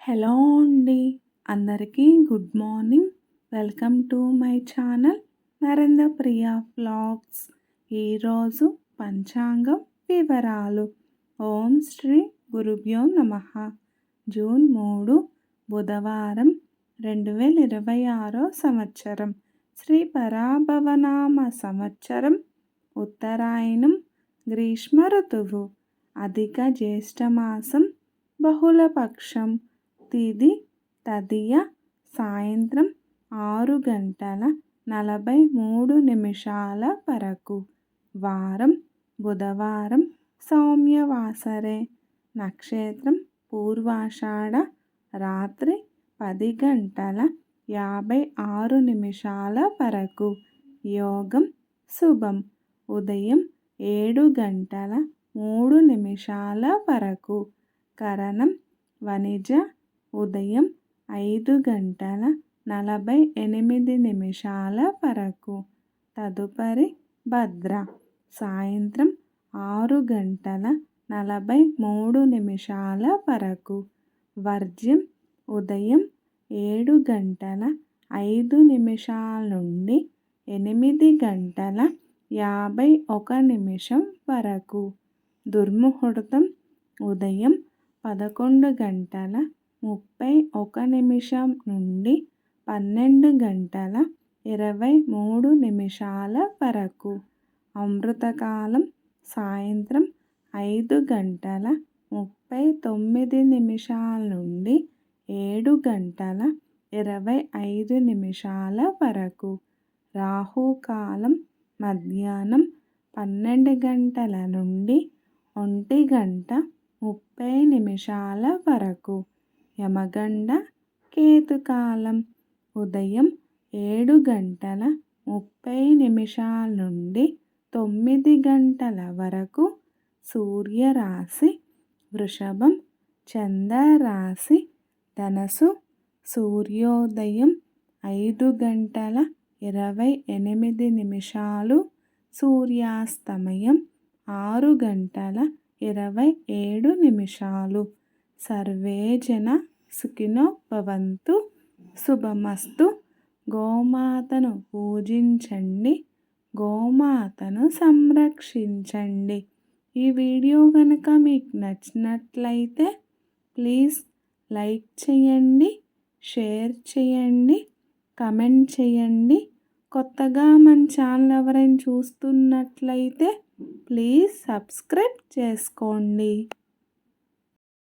Hello అండి, అందరికీ good morning. Welcome to my channel Narendra Priya vlogs. ఈరోజు పంచాంగం వివరాలు. ఓం శ్రీ గురుభ్యో నమః. జూన్ 3 బుధవారం 2026 సంవత్సరం. శ్రీ పరాభవనామ సంవత్సరం. ఉత్తరాయణం, గ్రీష్మ ఋతువు. అధిక జ్యేష్ఠమాసం, బహుళపక్షం. తిథి తదియ. సాయంత్రం 6:43 వరకు. వారం బుధవారం, సౌమ్యవాసరే. నక్షత్రం పూర్వాషాఢ. రాత్రి 10:56 వరకు. యోగం శుభం. ఉదయం 7:03 వరకు. కరణం వణిజ. ఉదయం 5:48 వరకు. తదుపరి భద్ర. సాయంత్రం 6:43 వరకు. వర్జ్యం ఉదయం 7:05 నుండి 8:51 వరకు. దుర్ముహూర్తం ఉదయం 11:31 నుండి 12:23 వరకు. అమృతకాలం సాయంత్రం 5:39 నుండి 7:25 వరకు. రాహుకాలం మధ్యాహ్నం 12 నుండి 1:30 వరకు. యమగండ కేతుకాలం ఉదయం 7:30 నుండి 9 వరకు. సూర్యరాశి వృషభం, చంద్రరాశి ధనస్సు. సూర్యోదయం 5:28, సూర్యాస్తమయం 6:27. సర్వే జన సుఖినో భవంతు. శుభమస్తు. గోమాతను పూజించండి, గోమాతను సంరక్షించండి. ఈ వీడియో కనుక మీకు నచ్చినట్లయితే ప్లీజ్ లైక్ చేయండి, షేర్ చేయండి, కమెంట్ చేయండి. కొత్తగా మన ఛానల్ ఎవరైనా చూస్తున్నట్లయితే ప్లీజ్ సబ్స్క్రైబ్ చేసుకోండి.